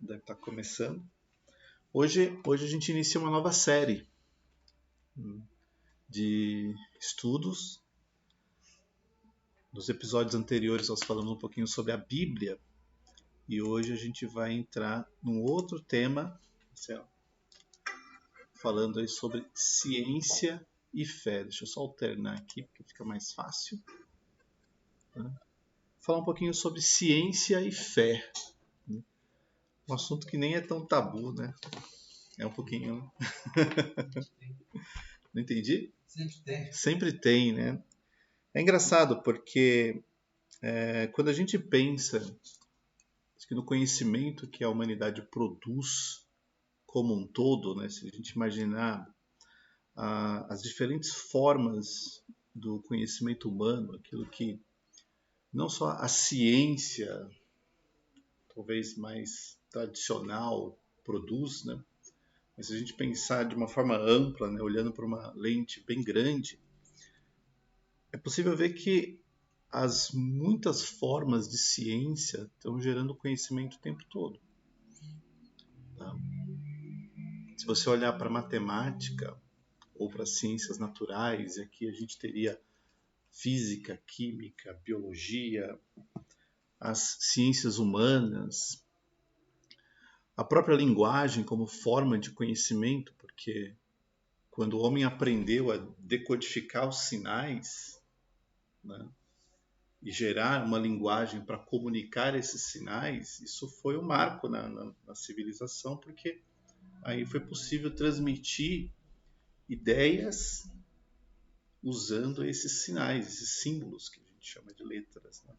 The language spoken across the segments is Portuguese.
deve estar começando. Hoje a gente inicia uma nova série de estudos. Nos episódios anteriores nós falamos um pouquinho sobre a Bíblia e hoje a gente vai entrar num outro tema, falando aí sobre ciência e fé. Deixa eu só alternar aqui porque fica mais fácil. Falar um pouquinho sobre ciência e fé. Um assunto que nem é tão tabu, né? É um pouquinho... Não entendi? Sempre tem, né? É engraçado porque quando a gente pensa que no conhecimento que a humanidade produz como um todo, né? Se a gente imaginar as diferentes formas do conhecimento humano, aquilo que não só a ciência, talvez mais tradicional, produz, né? Mas se a gente pensar de uma forma ampla, né? Olhando para uma lente bem grande, é possível ver que as muitas formas de ciência estão gerando conhecimento o tempo todo. Tá? Se você olhar para a matemática ou para as ciências naturais, aqui a gente teria física, química, biologia, as ciências humanas, a própria linguagem como forma de conhecimento, porque quando o homem aprendeu a decodificar os sinais, né, e gerar uma linguagem para comunicar esses sinais, isso foi um marco na civilização, porque aí foi possível transmitir ideias usando esses sinais, esses símbolos que a gente chama de letras. Né?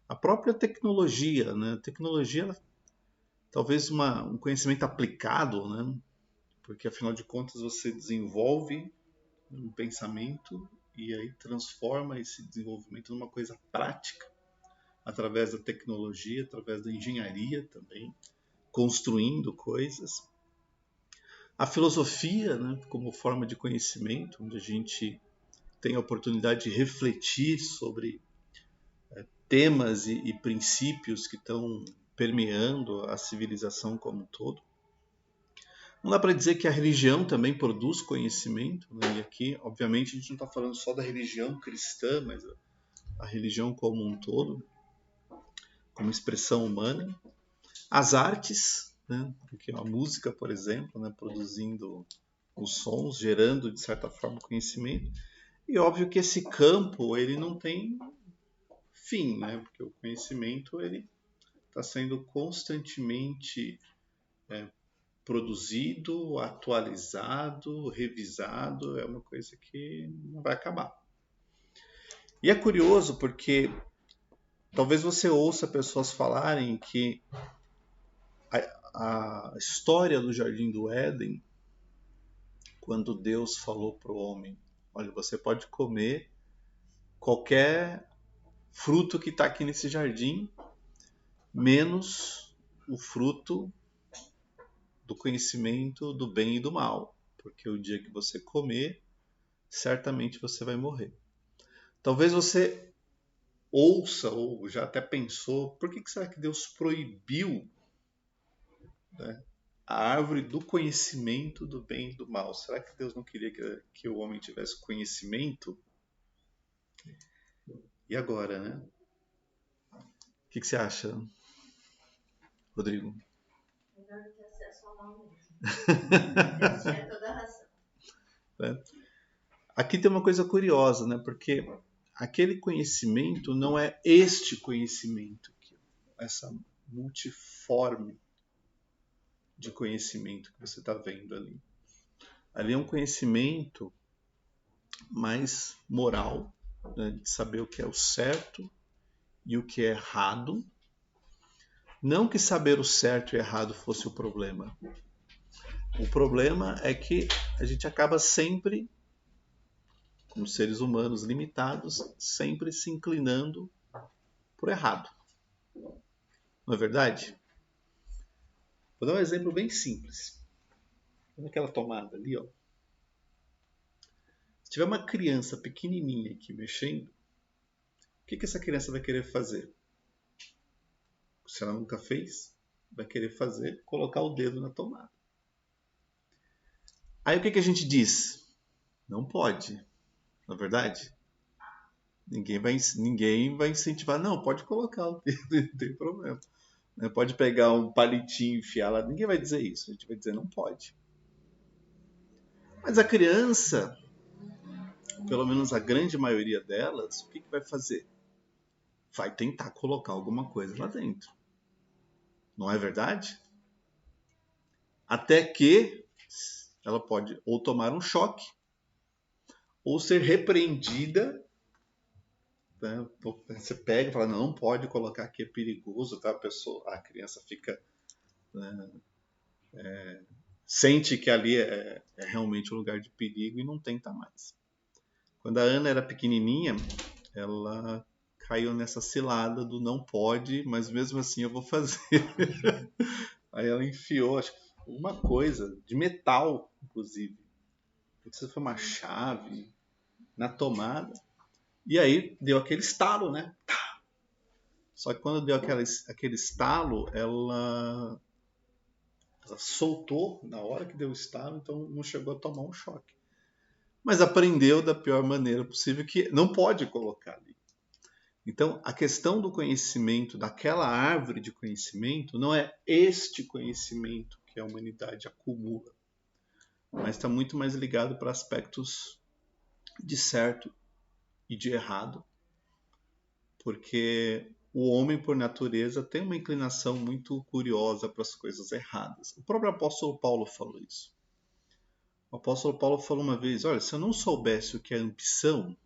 A própria tecnologia, né? A tecnologia, talvez um conhecimento aplicado, né? Porque afinal de contas você desenvolve um pensamento e aí transforma esse desenvolvimento numa coisa prática através da tecnologia, através da engenharia também, construindo coisas. A filosofia, né, como forma de conhecimento, onde a gente tem a oportunidade de refletir sobre temas e princípios que estão permeando a civilização como um todo. Não dá para dizer que a religião também produz conhecimento, né? E aqui, obviamente, a gente não está falando só da religião cristã, mas a religião como um todo, como expressão humana. As artes, né? Porque a música, por exemplo, né? Produzindo os sons, gerando, de certa forma, conhecimento. E óbvio que esse campo ele não tem fim, né? Porque o conhecimento ele está sendo constantemente produzido, atualizado, revisado, é uma coisa que não vai acabar. E é curioso porque talvez você ouça pessoas falarem que a história do Jardim do Éden, quando Deus falou para o homem, olha, você pode comer qualquer fruto que está aqui nesse jardim, menos o fruto do conhecimento do bem e do mal, porque o dia que você comer, certamente você vai morrer. Talvez você ouça ou já até pensou, por que será que Deus proibiu, né, a árvore do conhecimento do bem e do mal? Será que Deus não queria que o homem tivesse conhecimento? E agora, né? O que você acha, Rodrigo? Melhor do que acesso ao mal mesmo. Deus tinha toda a razão. Aqui tem uma coisa curiosa, né? Porque aquele conhecimento não é este conhecimento, essa multiforme de conhecimento que você está vendo ali. Ali é um conhecimento mais moral, né? De saber o que é o certo e o que é errado. Não que saber o certo e errado fosse o problema. O problema é que a gente acaba sempre, como seres humanos limitados, sempre se inclinando por errado. Não é verdade? Vou dar um exemplo bem simples. Naquela tomada ali, ó. Se tiver uma criança pequenininha aqui mexendo, o que essa criança vai querer fazer? Se ela nunca fez, vai querer fazer, colocar o dedo na tomada. Aí o que a gente diz? Não pode, na verdade. Ninguém vai incentivar, não, pode colocar o dedo, não tem problema. Pode pegar um palitinho e enfiar lá, ninguém vai dizer isso, a gente vai dizer não pode. Mas a criança, pelo menos a grande maioria delas, o que vai fazer? Vai tentar colocar alguma coisa lá dentro. Não é verdade? Até que ela pode ou tomar um choque, ou ser repreendida. Né? Você pega e fala, não pode colocar aqui, é perigoso, tá? A criança fica... sente que ali é realmente um lugar de perigo e não tenta mais. Quando a Ana era pequenininha, ela caiu nessa cilada do não pode, mas mesmo assim eu vou fazer. Aí ela enfiou, acho que uma coisa de metal, inclusive. Isso foi uma chave na tomada. E aí deu aquele estalo, né? Só que quando deu aquele estalo, ela soltou na hora que deu o estalo, então não chegou a tomar um choque. Mas aprendeu da pior maneira possível, que não pode colocar ali. Então, a questão do conhecimento, daquela árvore de conhecimento, não é este conhecimento que a humanidade acumula, mas está muito mais ligado para aspectos de certo e de errado, porque o homem, por natureza, tem uma inclinação muito curiosa para as coisas erradas. O próprio apóstolo Paulo falou isso. O apóstolo Paulo falou uma vez, olha, se eu não soubesse o que é ambição,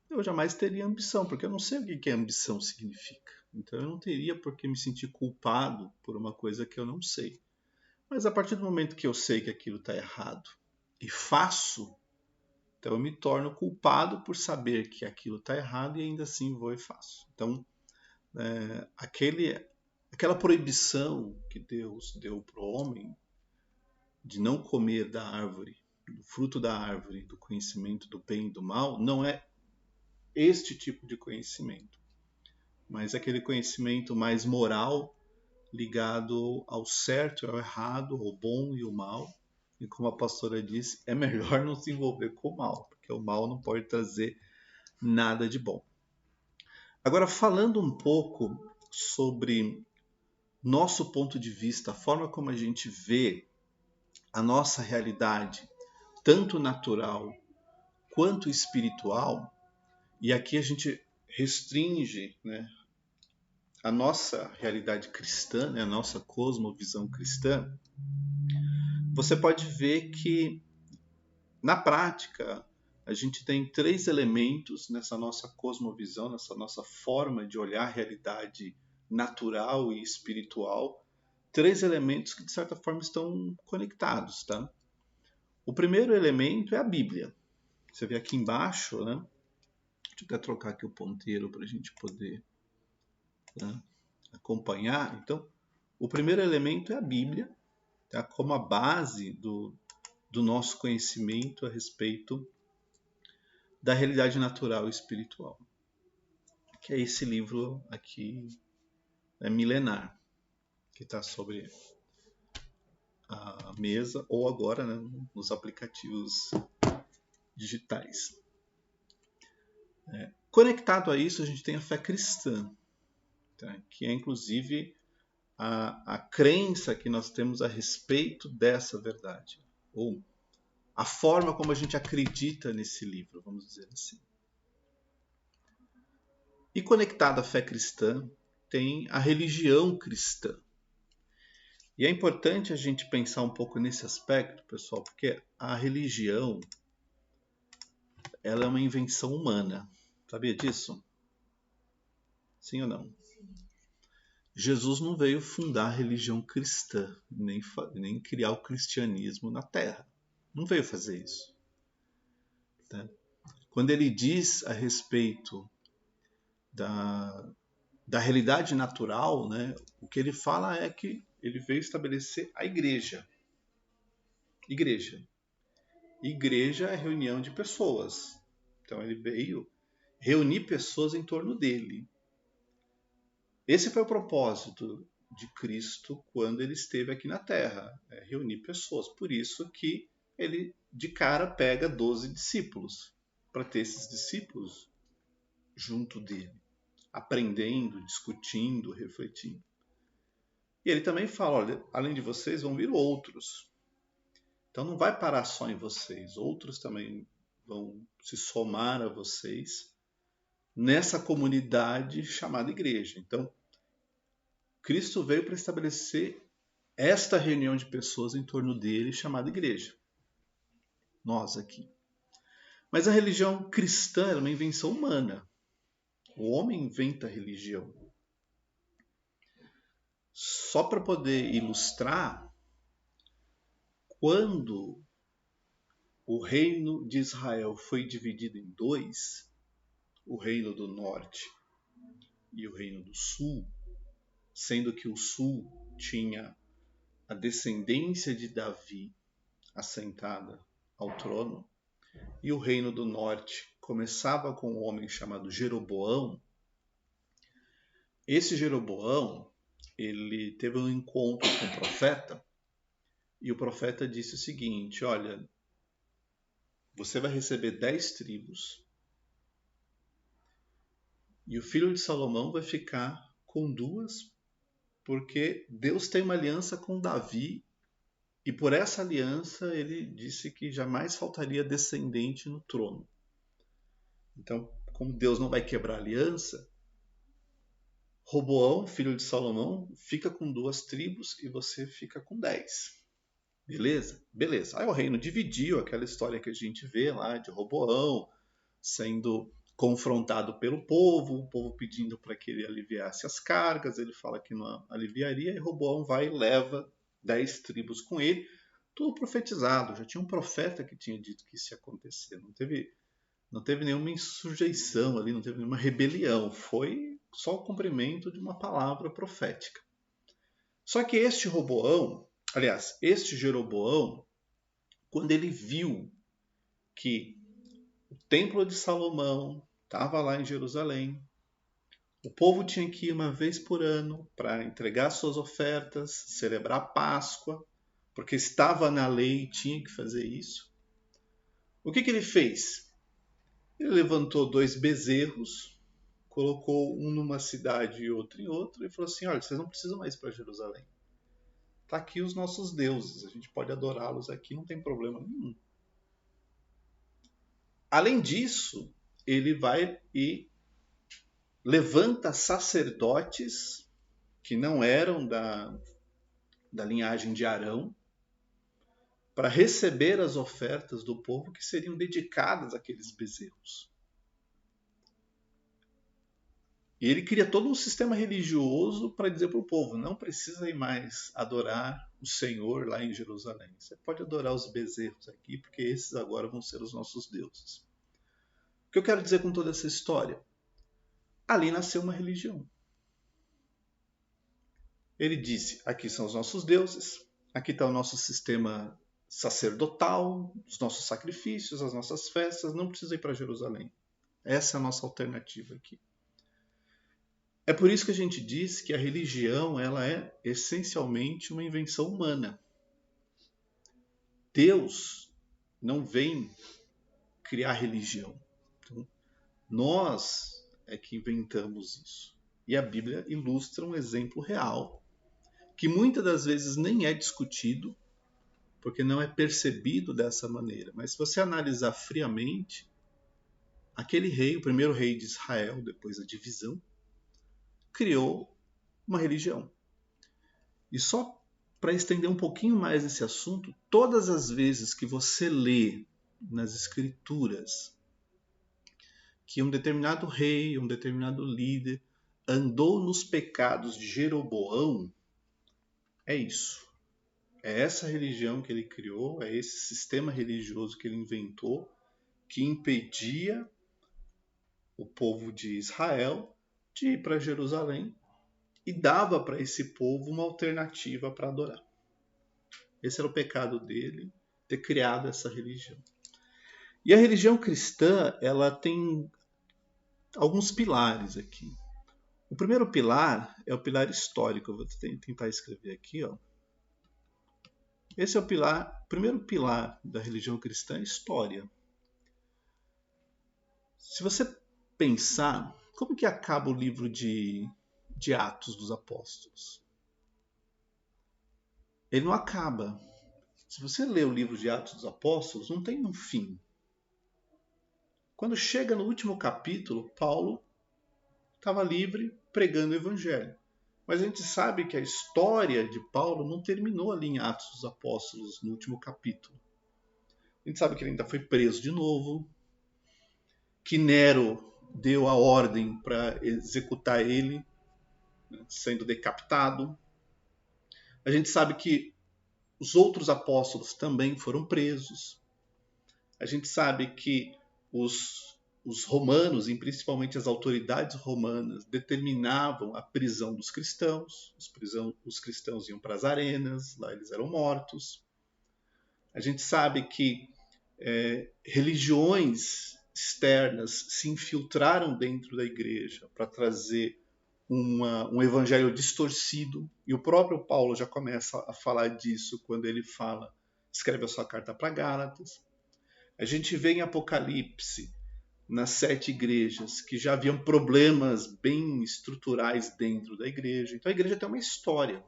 eu jamais teria ambição, porque eu não sei o que ambição significa. Então eu não teria por que me sentir culpado por uma coisa que eu não sei. Mas a partir do momento que eu sei que aquilo está errado e faço, então eu me torno culpado por saber que aquilo está errado e ainda assim vou e faço. Então, aquela proibição que Deus deu para o homem de não comer da árvore, do fruto da árvore, do conhecimento do bem e do mal, não é este tipo de conhecimento, mas aquele conhecimento mais moral, ligado ao certo e ao errado, ao bom e ao mal. E como a pastora disse, é melhor não se envolver com o mal, porque o mal não pode trazer nada de bom. Agora, falando um pouco sobre nosso ponto de vista, a forma como a gente vê a nossa realidade, tanto natural quanto espiritual, e aqui a gente restringe, né, a nossa realidade cristã, né, a nossa cosmovisão cristã, você pode ver que, na prática, a gente tem 3 elementos nessa nossa cosmovisão, nessa nossa forma de olhar a realidade natural e espiritual, 3 elementos que, de certa forma, estão conectados. Tá? O primeiro elemento é a Bíblia. Você vê aqui embaixo, né? Deixa eu até trocar aqui o ponteiro para a gente poder, né, acompanhar. Então, o primeiro elemento é a Bíblia, tá? Como a base do nosso conhecimento a respeito da realidade natural e espiritual, que é esse livro aqui, milenar, que está sobre a mesa ou agora, né, nos aplicativos digitais. Conectado a isso, a gente tem a fé cristã, tá? Que é inclusive a crença que nós temos a respeito dessa verdade, ou a forma como a gente acredita nesse livro, vamos dizer assim. E conectado à fé cristã, tem a religião cristã. E é importante a gente pensar um pouco nesse aspecto, pessoal, porque a religião, ela é uma invenção humana. Sabia disso? Sim ou não? Jesus não veio fundar a religião cristã, nem criar o cristianismo na Terra. Não veio fazer isso. Tá? Quando ele diz a respeito da realidade natural, né, o que ele fala é que ele veio estabelecer a igreja. Igreja. Igreja é reunião de pessoas. Então ele veio reunir pessoas em torno dele. Esse foi o propósito de Cristo quando ele esteve aqui na Terra, reunir pessoas. Por isso que ele de cara pega 12 discípulos, para ter esses discípulos junto dele, aprendendo, discutindo, refletindo. E ele também fala, olha, além de vocês vão vir outros. Então não vai parar só em vocês, outros também vão se somar a vocês nessa comunidade chamada igreja. Então, Cristo veio para estabelecer esta reunião de pessoas em torno dele chamada igreja. Nós aqui. Mas a religião cristã é uma invenção humana. O homem inventa a religião. Só para poder ilustrar, quando o reino de Israel foi dividido em dois, o reino do norte e o reino do sul, sendo que o sul tinha a descendência de Davi assentada ao trono, e o reino do norte começava com um homem chamado Jeroboão. Esse Jeroboão, ele teve um encontro com o profeta, e o profeta disse o seguinte, olha, você vai receber 10 tribos, e o filho de Salomão vai ficar com 2, porque Deus tem uma aliança com Davi, e por essa aliança ele disse que jamais faltaria descendente no trono. Então, como Deus não vai quebrar a aliança, Roboão, filho de Salomão, fica com 2 tribos e você fica com 10. Beleza? Beleza. Aí o reino dividiu, aquela história que a gente vê lá de Roboão sendo confrontado pelo povo, o povo pedindo para que ele aliviasse as cargas, ele fala que não aliviaria, e Roboão vai e leva 10 tribos com ele, tudo profetizado, já tinha um profeta que tinha dito que isso ia acontecer, não teve nenhuma insurreição ali, não teve nenhuma rebelião, foi só o cumprimento de uma palavra profética. Só que este Jeroboão, quando ele viu que o templo de Salomão estava lá em Jerusalém, o povo tinha que ir uma vez por ano para entregar suas ofertas, celebrar a Páscoa, porque estava na lei e tinha que fazer isso. O que ele fez? Ele levantou 2 bezerros, colocou um numa cidade e outro em outra, e falou assim, olha, vocês não precisam mais ir para Jerusalém. Está aqui os nossos deuses, a gente pode adorá-los aqui, não tem problema nenhum. Além disso, ele vai e levanta sacerdotes que não eram da linhagem de Arão para receber as ofertas do povo que seriam dedicadas àqueles bezerros. E ele cria todo um sistema religioso para dizer para o povo, não precisa ir mais adorar o Senhor lá em Jerusalém. Você pode adorar os bezerros aqui, porque esses agora vão ser os nossos deuses. O que eu quero dizer com toda essa história? Ali nasceu uma religião. Ele disse, aqui são os nossos deuses, aqui está o nosso sistema sacerdotal, os nossos sacrifícios, as nossas festas, não precisa ir para Jerusalém. Essa é a nossa alternativa aqui. É por isso que a gente diz que a religião ela é essencialmente uma invenção humana. Deus não vem criar religião. Então, nós é que inventamos isso. E a Bíblia ilustra um exemplo real, que muitas das vezes nem é discutido, porque não é percebido dessa maneira. Mas se você analisar friamente, aquele rei, o primeiro rei de Israel, depois da divisão, criou uma religião. E só para estender um pouquinho mais esse assunto, todas as vezes que você lê nas escrituras que um determinado rei, um determinado líder andou nos pecados de Jeroboão, é isso. É essa religião que ele criou, é esse sistema religioso que ele inventou, que impedia o povo de Israel de ir para Jerusalém e dava para esse povo uma alternativa para adorar. Esse era o pecado dele, ter criado essa religião. E a religião cristã, ela tem alguns pilares aqui. O primeiro pilar é o pilar histórico. Eu vou tentar escrever aqui, ó. Esse é o primeiro pilar da religião cristã, a história. Se você pensar, como que acaba o livro de Atos dos Apóstolos? Ele não acaba. Se você lê o livro de Atos dos Apóstolos, não tem um fim. Quando chega no último capítulo, Paulo estava livre pregando o evangelho. Mas a gente sabe que a história de Paulo não terminou ali em Atos dos Apóstolos, no último capítulo. A gente sabe que ele ainda foi preso de novo, que Nero deu a ordem para executar ele, né, sendo decapitado. A gente sabe que os outros apóstolos também foram presos. A gente sabe que os romanos, e principalmente as autoridades romanas, determinavam a prisão dos cristãos. Os cristãos iam para as arenas, lá eles eram mortos. A gente sabe que religiões externas se infiltraram dentro da igreja para trazer um evangelho distorcido. E o próprio Paulo já começa a falar disso quando ele escreve a sua carta para Gálatas. A gente vê em Apocalipse, nas 7 igrejas, que já haviam problemas bem estruturais dentro da igreja. Então a igreja tem uma história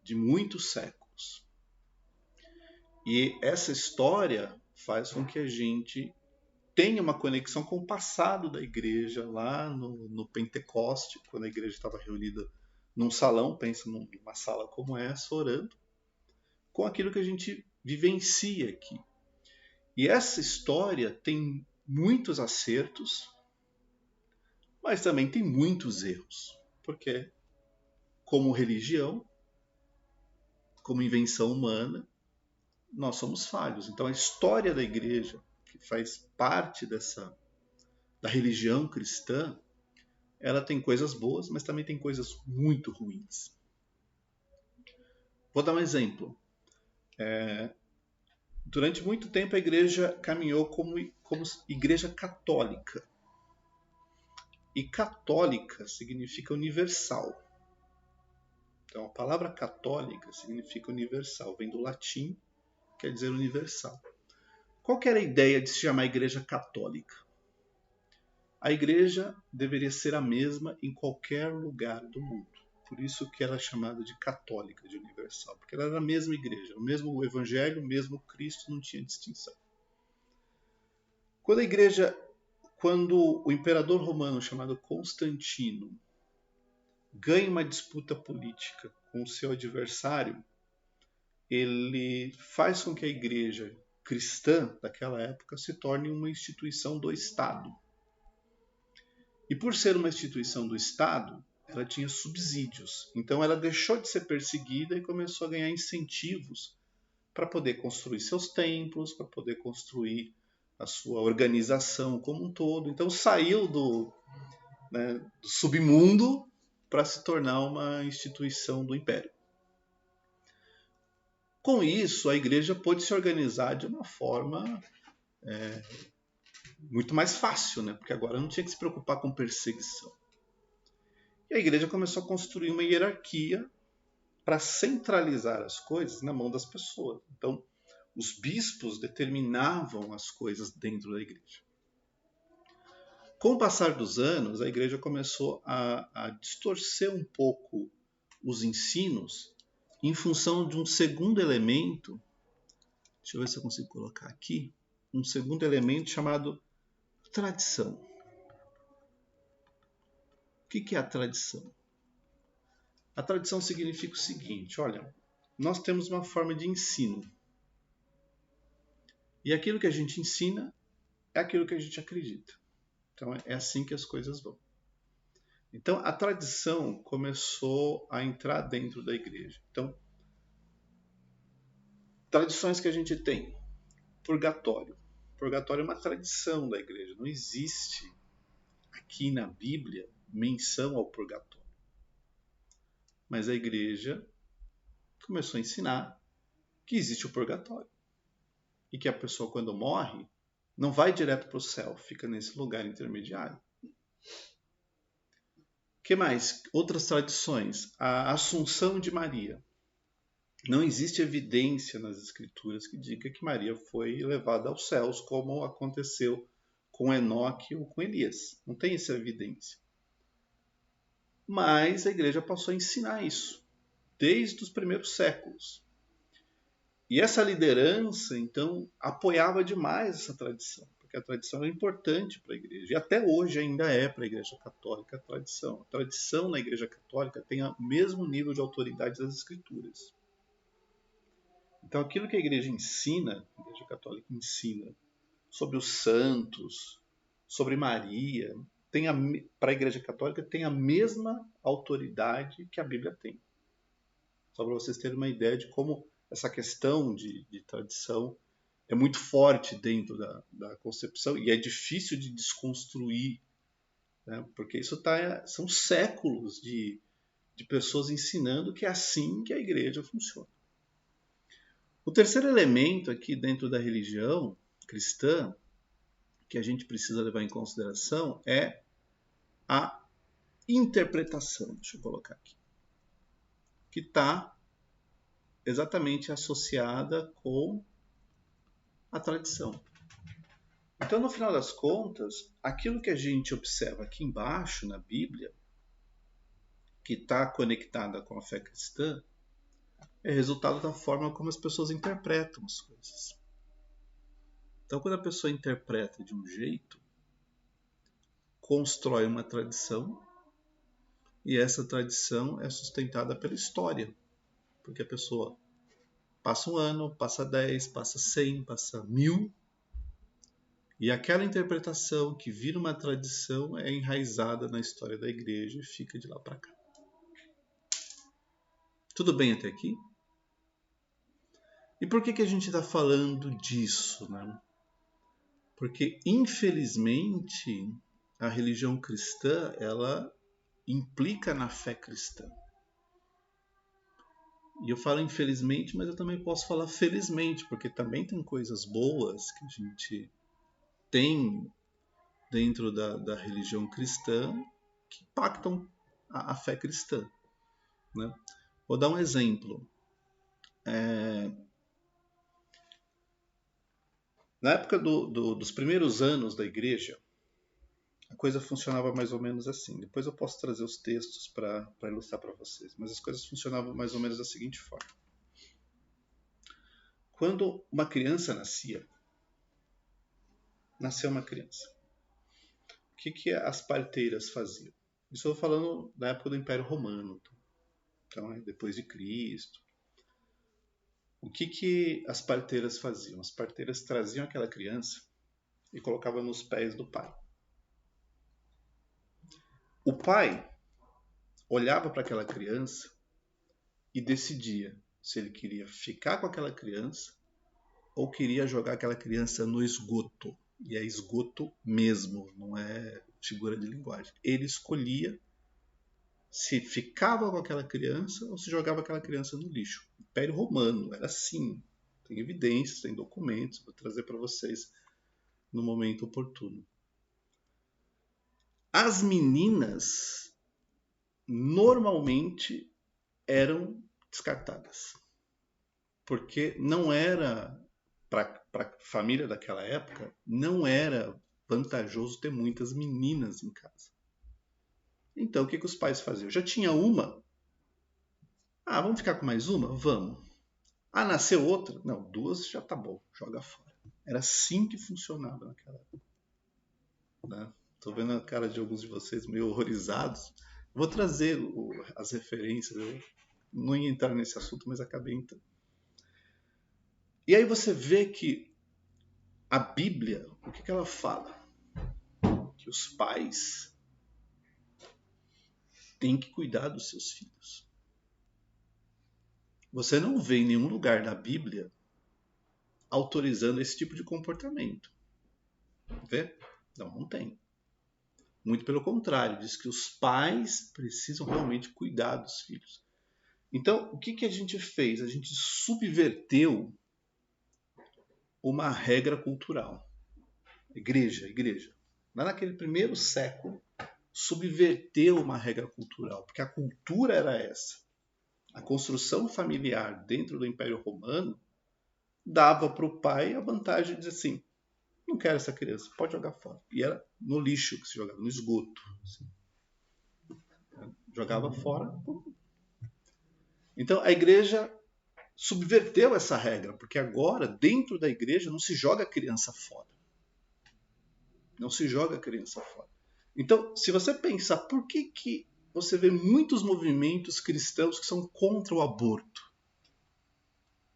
de muitos séculos. E essa história faz com que a gente tenha uma conexão com o passado da igreja, lá no Pentecoste, quando a igreja estava reunida num salão, pensa numa sala como essa, orando, com aquilo que a gente vivencia aqui. E essa história tem muitos acertos, mas também tem muitos erros, porque como religião, como invenção humana, nós somos falhos. Então a história da igreja, que faz parte da religião cristã, ela tem coisas boas, mas também tem coisas muito ruins. Vou dar um exemplo. Durante muito tempo a igreja caminhou como igreja católica. E católica significa universal. Então a palavra católica significa universal, vem do latim, quer dizer universal. Qual que era a ideia de se chamar igreja católica? A igreja deveria ser a mesma em qualquer lugar do mundo. Por isso que ela é chamada de católica, de universal. Porque ela era a mesma igreja, o mesmo evangelho, o mesmo Cristo, não tinha distinção. Quando o imperador romano chamado Constantino ganha uma disputa política com o seu adversário, ele faz com que a igreja cristã daquela época se torne uma instituição do Estado. E por ser uma instituição do Estado, ela tinha subsídios. Então ela deixou de ser perseguida e começou a ganhar incentivos para poder construir seus templos, para poder construir a sua organização como um todo. Então saiu do submundo para se tornar uma instituição do Império. Com isso, a igreja pôde se organizar de uma forma muito mais fácil, né? Porque agora não tinha que se preocupar com perseguição. E a igreja começou a construir uma hierarquia para centralizar as coisas na mão das pessoas. Então, os bispos determinavam as coisas dentro da igreja. Com o passar dos anos, a igreja começou a distorcer um pouco os ensinos em função de um segundo elemento. Deixa eu ver se eu consigo colocar aqui. Um segundo elemento chamado tradição. O que é a tradição? A tradição significa o seguinte: olha, nós temos uma forma de ensino. E aquilo que a gente ensina é aquilo que a gente acredita. Então é assim que as coisas vão. Então a tradição começou a entrar dentro da igreja. Então, tradições que a gente tem. Purgatório. Purgatório é uma tradição da igreja. Não existe aqui na Bíblia menção ao purgatório. Mas a igreja começou a ensinar que existe o purgatório. E que a pessoa, quando morre, não vai direto para o céu, fica nesse lugar intermediário. que mais? Outras tradições. A Assunção de Maria. Não existe evidência nas escrituras que diga que Maria foi levada aos céus, como aconteceu com Enoque ou com Elias. Não tem essa evidência. Mas a igreja passou a ensinar isso desde os primeiros séculos. E essa liderança, então, apoiava demais essa tradição, porque a tradição é importante para a igreja. E até hoje ainda é para a igreja católica a tradição. A tradição na igreja católica tem o mesmo nível de autoridade das escrituras. Então, aquilo que a igreja ensina, a igreja católica ensina, sobre os santos, sobre Maria, para a igreja católica tem a mesma autoridade que a Bíblia tem. Só para vocês terem uma ideia de como essa questão de tradição é muito forte dentro da concepção e é difícil de desconstruir, né? Porque são séculos de pessoas ensinando que é assim que a igreja funciona. O terceiro elemento aqui dentro da religião cristã que a gente precisa levar em consideração é a interpretação. Deixa eu colocar aqui. Que está exatamente associada com a tradição. Então, no final das contas, aquilo que a gente observa aqui embaixo na Bíblia, que está conectada com a fé cristã, é resultado da forma como as pessoas interpretam as coisas. Então, quando a pessoa interpreta de um jeito, constrói uma tradição, e essa tradição é sustentada pela história. Porque a pessoa passa um ano, passa 10, passa 100, passa 1000, e aquela interpretação que vira uma tradição é enraizada na história da igreja e fica de lá para cá. Tudo bem até aqui? E por que a gente está falando disso, né? Porque, infelizmente, a religião cristã, ela implica na fé cristã. E eu falo infelizmente, mas eu também posso falar felizmente, porque também tem coisas boas que a gente tem dentro da religião cristã que impactam a fé cristã, né? Vou dar um exemplo. Na época dos primeiros anos da igreja, a coisa funcionava mais ou menos assim. Depois eu posso trazer os textos para ilustrar para vocês, mas as coisas funcionavam mais ou menos da seguinte forma. Quando uma criança nasceu uma criança, o que as parteiras faziam? Isso eu estou falando da época do Império Romano, então é depois de Cristo. O que as parteiras faziam? As parteiras traziam aquela criança e colocavam nos pés do pai. O pai olhava para aquela criança e decidia se ele queria ficar com aquela criança ou queria jogar aquela criança no esgoto. E é esgoto mesmo, não é figura de linguagem. Ele escolhia se ficava com aquela criança ou se jogava aquela criança no lixo. O Império Romano era assim. Tem evidências, tem documentos, vou trazer para vocês no momento oportuno. As meninas normalmente eram descartadas. Porque não era, para a família daquela época, não era vantajoso ter muitas meninas em casa. Então, o que os pais faziam? Já tinha uma? Ah, vamos ficar com mais uma? Vamos. Ah, nasceu outra? Não, 2 já tá bom, joga fora. Era assim que funcionava naquela época. Né? Tô vendo a cara de alguns de vocês meio horrorizados. Vou trazer as referências. Eu não ia entrar nesse assunto, mas acabei entrando. E aí você vê que a Bíblia, o que ela fala? Que os pais têm que cuidar dos seus filhos. Você não vê em nenhum lugar na Bíblia autorizando esse tipo de comportamento. Vê? Não tem. Muito pelo contrário, diz que os pais precisam realmente cuidar dos filhos. Então, o que a gente fez? A gente subverteu uma regra cultural. Igreja. Lá naquele primeiro século, subverteu uma regra cultural, porque a cultura era essa. A construção familiar dentro do Império Romano dava para o pai a vantagem de dizer assim, não quero essa criança, pode jogar fora. E era no lixo que se jogava, no esgoto. Assim. Jogava fora. Então a igreja subverteu essa regra, porque agora, dentro da igreja, não se joga a criança fora. Não se joga a criança fora. Então, se você pensar, por que você vê muitos movimentos cristãos que são contra o aborto?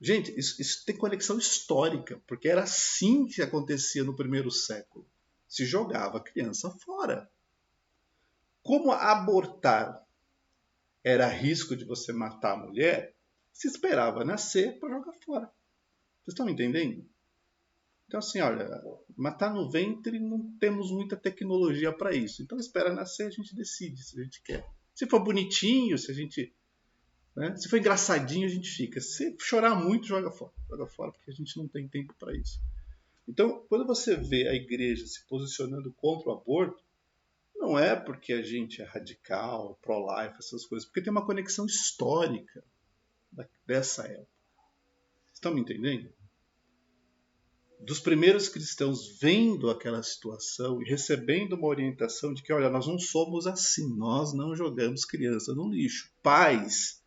Gente, isso tem conexão histórica, porque era assim que acontecia no primeiro século. Se jogava a criança fora. Como abortar era risco de você matar a mulher, se esperava nascer para jogar fora. Vocês estão me entendendo? Então, assim, olha, matar no ventre não temos muita tecnologia para isso. Então, espera nascer, a gente decide se a gente quer. Se for bonitinho, se a gente. Né? Se for engraçadinho, a gente fica. Se chorar muito, joga fora. Joga fora, porque a gente não tem tempo para isso. Então, quando você vê a igreja se posicionando contra o aborto, não é porque a gente é radical, pro-life, essas coisas, porque tem uma conexão histórica dessa época. Vocês estão me entendendo? Dos primeiros cristãos vendo aquela situação e recebendo uma orientação de que, olha, nós não somos assim, nós não jogamos criança no lixo. Pais,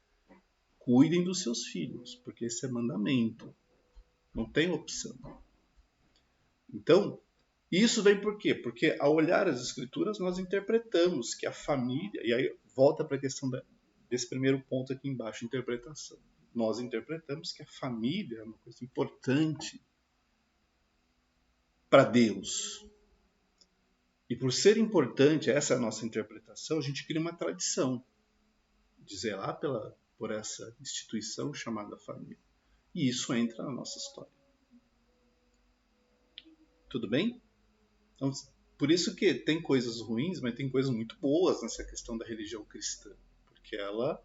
cuidem dos seus filhos, porque esse é mandamento. Não tem opção. Então, isso vem por quê? Porque ao olhar as escrituras, nós interpretamos que a família, e aí volta para a questão desse primeiro ponto aqui embaixo, interpretação. Nós interpretamos que a família é uma coisa importante para Deus. E por ser importante, essa é a nossa interpretação, a gente cria uma tradição de zelar por essa instituição chamada família. E isso entra na nossa história. Tudo bem? Então, por isso que tem coisas ruins, mas tem coisas muito boas nessa questão da religião cristã. Porque ela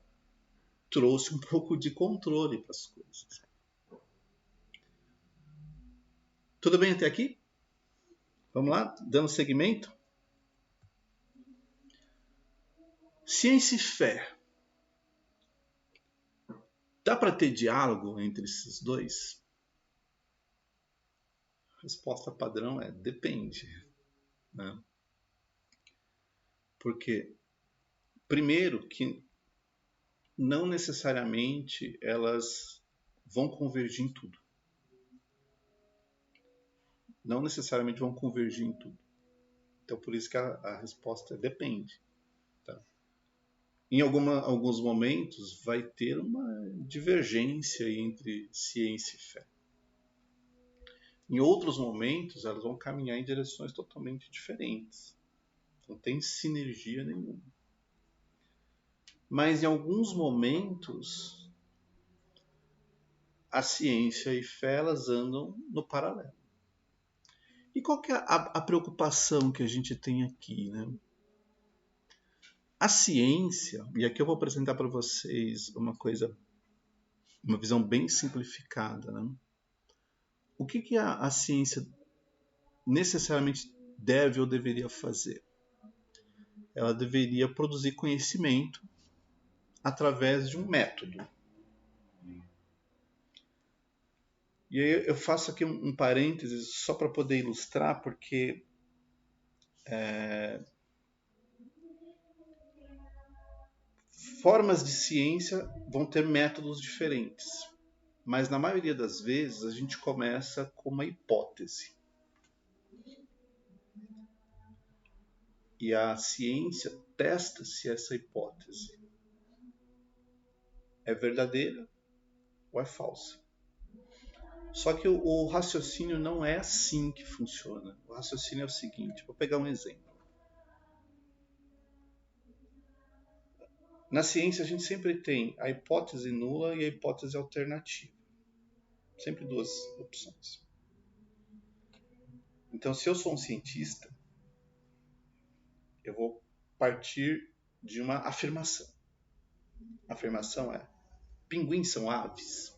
trouxe um pouco de controle para as coisas. Tudo bem até aqui? Vamos lá? Dando seguimento? Ciência e fé. Dá para ter diálogo entre esses dois? A resposta padrão é depende. Né? Porque, primeiro, que não necessariamente elas vão convergir em tudo. Não necessariamente vão convergir em tudo. Então, por isso que a resposta é depende. Tá? Em alguns momentos, vai ter uma divergência entre ciência e fé. Em outros momentos, elas vão caminhar em direções totalmente diferentes. Não tem sinergia nenhuma. Mas em alguns momentos, a ciência e fé elas andam no paralelo. E qual que é a preocupação que a gente tem aqui, né? A ciência, e aqui eu vou apresentar para vocês uma visão bem simplificada, né? O que a ciência necessariamente deve ou deveria fazer? Ela deveria produzir conhecimento através de um método. E aí eu faço aqui um parênteses só para poder ilustrar, porque formas de ciência vão ter métodos diferentes. Mas na maioria das vezes a gente começa com uma hipótese. E a ciência testa se essa hipótese é verdadeira ou é falsa. Só que o raciocínio não é assim que funciona. O raciocínio é o seguinte, vou pegar um exemplo. Na ciência a gente sempre tem a hipótese nula e a hipótese alternativa. Sempre duas opções. Então, se eu sou um cientista, eu vou partir de uma afirmação. A afirmação é: pinguins são aves?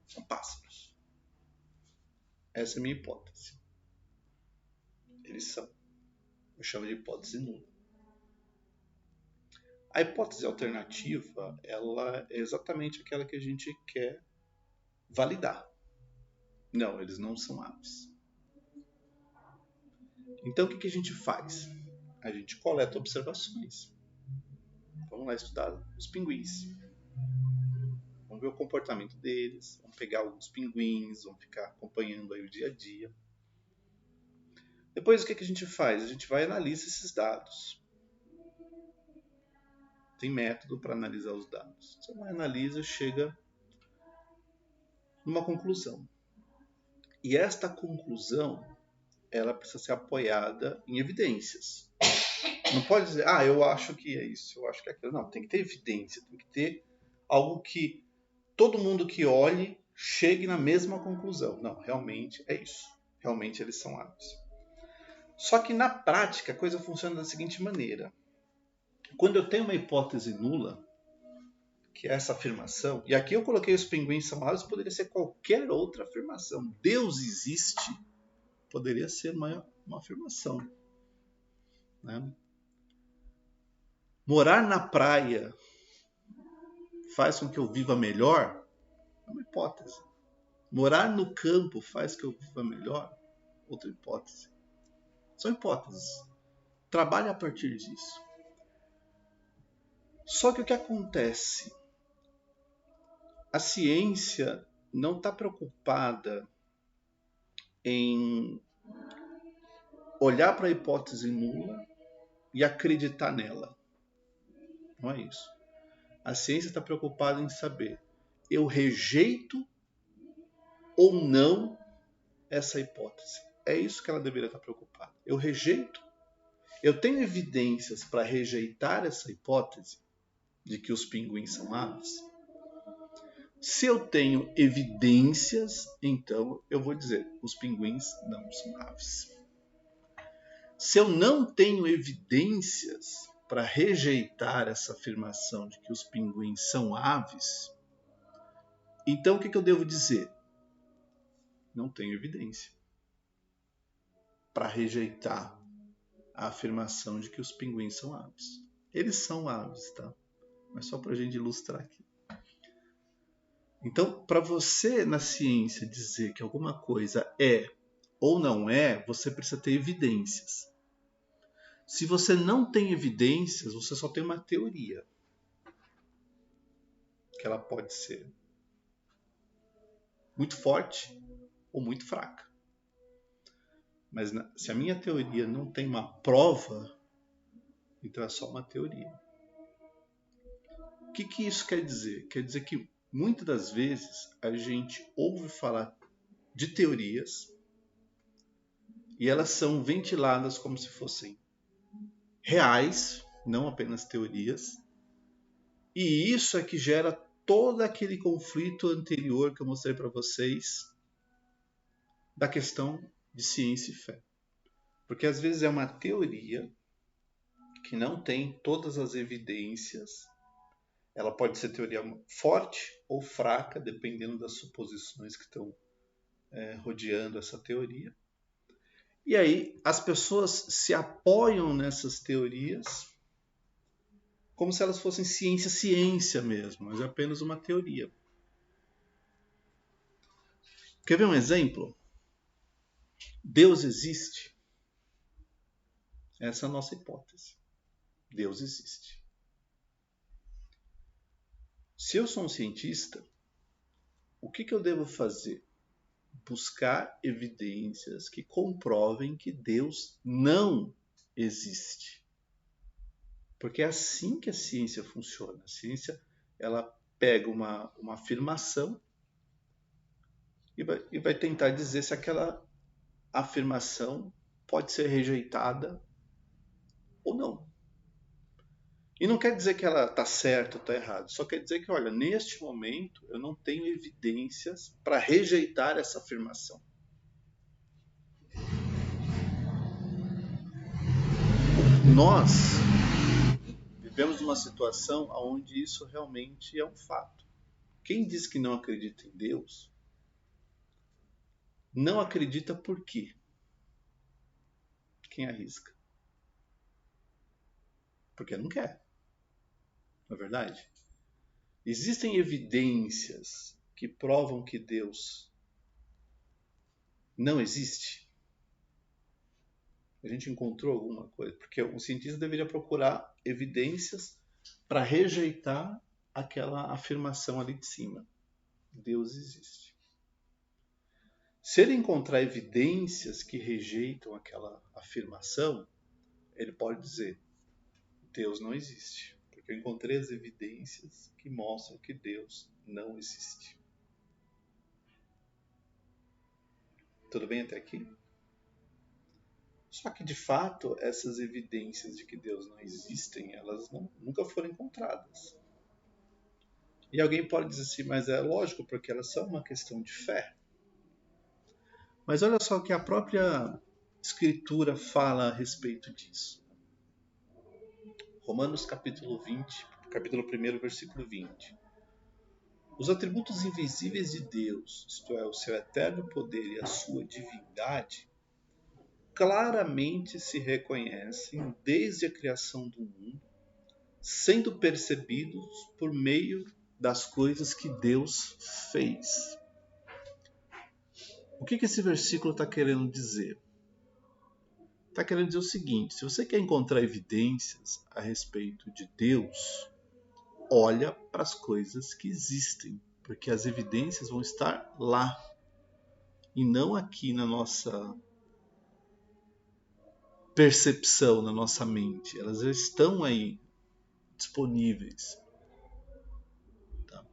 São pássaros. Essa é a minha hipótese. Eles são. Eu chamo de hipótese nula. A hipótese alternativa, ela é exatamente aquela que a gente quer validar. Não, eles não são aves. Então, o que a gente faz? A gente coleta observações. Vamos lá estudar os pinguins. Vamos ver o comportamento deles. Vamos pegar alguns pinguins, vamos ficar acompanhando aí o dia a dia. Depois, o que a gente faz? A gente vai e analisa esses dados. Tem método para analisar os dados. Você vai, analisa, chega numa conclusão. E esta conclusão, ela precisa ser apoiada em evidências. Não pode dizer, eu acho que é isso, eu acho que é aquilo. Não, tem que ter evidência, tem que ter algo que todo mundo que olhe chegue na mesma conclusão. Não, realmente é isso. Realmente eles são aves. Só que na prática a coisa funciona da seguinte maneira. Quando eu tenho uma hipótese nula, que é essa afirmação, e aqui eu coloquei os pinguins são aves, poderia ser qualquer outra afirmação. Deus existe, poderia ser uma afirmação. Né? Morar na praia faz com que eu viva melhor? É uma hipótese. Morar no campo faz que eu viva melhor? Outra hipótese. São hipóteses. Trabalhe a partir disso. Só que o que acontece? A ciência não está preocupada em olhar para a hipótese nula e acreditar nela. Não é isso. A ciência está preocupada em saber, eu rejeito ou não essa hipótese. É isso que ela deveria estar preocupada. Eu rejeito? Eu tenho evidências para rejeitar essa hipótese de que os pinguins são aves? Se eu tenho evidências, então eu vou dizer, os pinguins não são aves. Se eu não tenho evidências para rejeitar essa afirmação de que os pinguins são aves, então o que eu devo dizer? Não tenho evidência para rejeitar a afirmação de que os pinguins são aves. Eles são aves, tá? Mas só para a gente ilustrar aqui. Então, para você na ciência dizer que alguma coisa é ou não é, você precisa ter evidências. Se você não tem evidências, você só tem uma teoria. Que ela pode ser muito forte ou muito fraca. Mas se a minha teoria não tem uma prova, então é só uma teoria. O que isso quer dizer? Quer dizer que muitas das vezes a gente ouve falar de teorias e elas são ventiladas como se fossem reais, não apenas teorias. E isso é que gera todo aquele conflito anterior que eu mostrei para vocês da questão de ciência e fé. Porque às vezes é uma teoria que não tem todas as evidências. Ela pode ser teoria forte ou fraca, dependendo das suposições que estão rodeando essa teoria. E aí as pessoas se apoiam nessas teorias como se elas fossem ciência mesmo, mas é apenas uma teoria. Quer ver um exemplo? Deus existe? Essa é a nossa hipótese. Deus existe. Se eu sou um cientista, o que eu devo fazer? Buscar evidências que comprovem que Deus não existe. Porque é assim que a ciência funciona. A ciência ela pega uma afirmação e vai tentar dizer se aquela afirmação pode ser rejeitada ou não. E não quer dizer que ela está certa ou está errada. Só quer dizer que, olha, neste momento eu não tenho evidências para rejeitar essa afirmação. Nós vivemos numa situação onde isso realmente é um fato. Quem diz que não acredita em Deus, não acredita por quê? Quem arrisca? Porque não quer. não é verdade? Existem evidências que provam que Deus não existe? A gente encontrou alguma coisa? Porque o cientista deveria procurar evidências para rejeitar aquela afirmação ali de cima. Deus existe. Se ele encontrar evidências que rejeitam aquela afirmação, ele pode dizer: Deus não existe. Porque eu encontrei as evidências que mostram que Deus não existe. Tudo bem até aqui? Só que, de fato, essas evidências de que Deus não existem, elas nunca foram encontradas. E alguém pode dizer assim, mas é lógico, porque elas são uma questão de fé. Mas olha só o que a própria Escritura fala a respeito disso. Romanos capítulo 1, versículo 20. Os atributos invisíveis de Deus, isto é, o seu eterno poder e a sua divindade, claramente se reconhecem desde a criação do mundo, sendo percebidos por meio das coisas que Deus fez. O que esse versículo está querendo dizer? Está querendo dizer o seguinte: se você quer encontrar evidências a respeito de Deus, olha para as coisas que existem, porque as evidências vão estar lá e não aqui na nossa percepção, na nossa mente. Elas já estão aí disponíveis. Tá?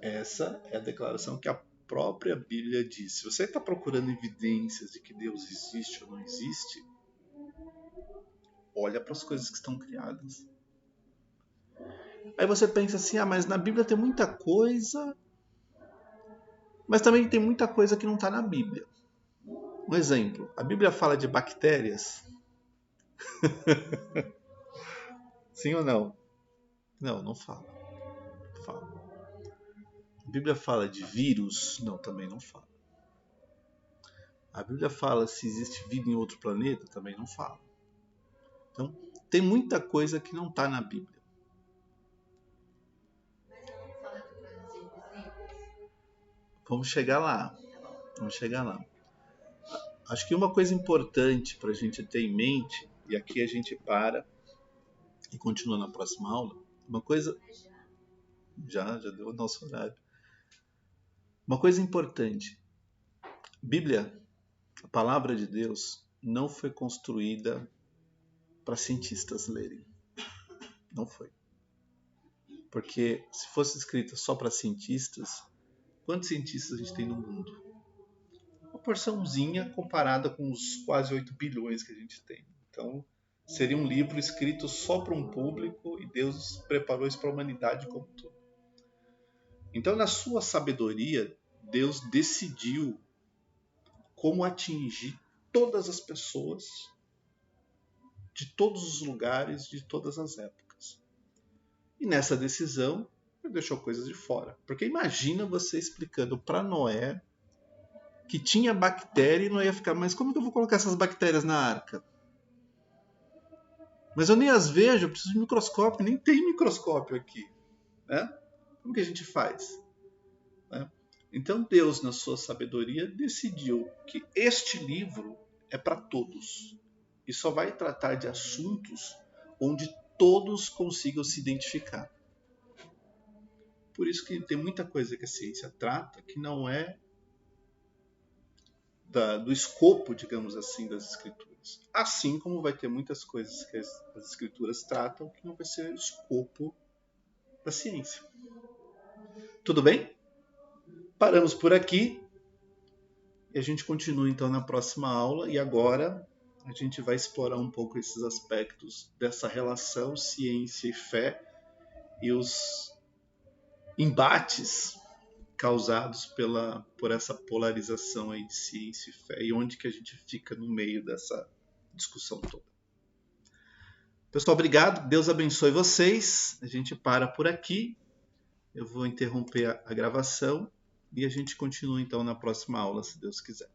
Essa é a declaração que a própria Bíblia diz. Se você está procurando evidências de que Deus existe ou não existe, olha para as coisas que estão criadas. Aí você pensa assim, mas na Bíblia tem muita coisa, mas também tem muita coisa que não está na Bíblia. Um exemplo, a Bíblia fala de bactérias? Sim ou não? Não, não fala. Fala. A Bíblia fala de vírus? Não, também não fala. A Bíblia fala se existe vida em outro planeta? Também não fala. Então, tem muita coisa que não está na Bíblia. Mas ela não fala de coisas invisíveis? Vamos chegar lá. Acho que uma coisa importante para a gente ter em mente, e aqui a gente para e continua na próxima aula, uma coisa... Já deu o nosso horário. Uma coisa importante, Bíblia, a palavra de Deus, não foi construída para cientistas lerem. Não foi. Porque se fosse escrita só para cientistas, quantos cientistas a gente tem no mundo? Uma porçãozinha comparada com os quase 8 bilhões que a gente tem. Então, seria um livro escrito só para um público e Deus preparou isso para a humanidade como um todo. Então, na sua sabedoria, Deus decidiu como atingir todas as pessoas de todos os lugares, de todas as épocas. E nessa decisão, ele deixou coisas de fora. Porque imagina você explicando para Noé que tinha bactéria e Noé ia ficar, mas como que eu vou colocar essas bactérias na arca? Mas eu nem as vejo, eu preciso de microscópio, nem tem microscópio aqui. Né? Como que a gente faz? Né? Então Deus, na sua sabedoria, decidiu que este livro é para todos. E só vai tratar de assuntos onde todos consigam se identificar. Por isso que tem muita coisa que a ciência trata que não é do escopo, digamos assim, das escrituras. Assim como vai ter muitas coisas que as escrituras tratam que não vai ser o escopo da ciência. Tudo bem? Paramos por aqui e a gente continua então na próxima aula. E agora a gente vai explorar um pouco esses aspectos dessa relação ciência e fé e os embates causados por essa polarização aí de ciência e fé e onde que a gente fica no meio dessa discussão toda. Pessoal, obrigado. Deus abençoe vocês. A gente para por aqui. Eu vou interromper a gravação e a gente continua então na próxima aula, se Deus quiser.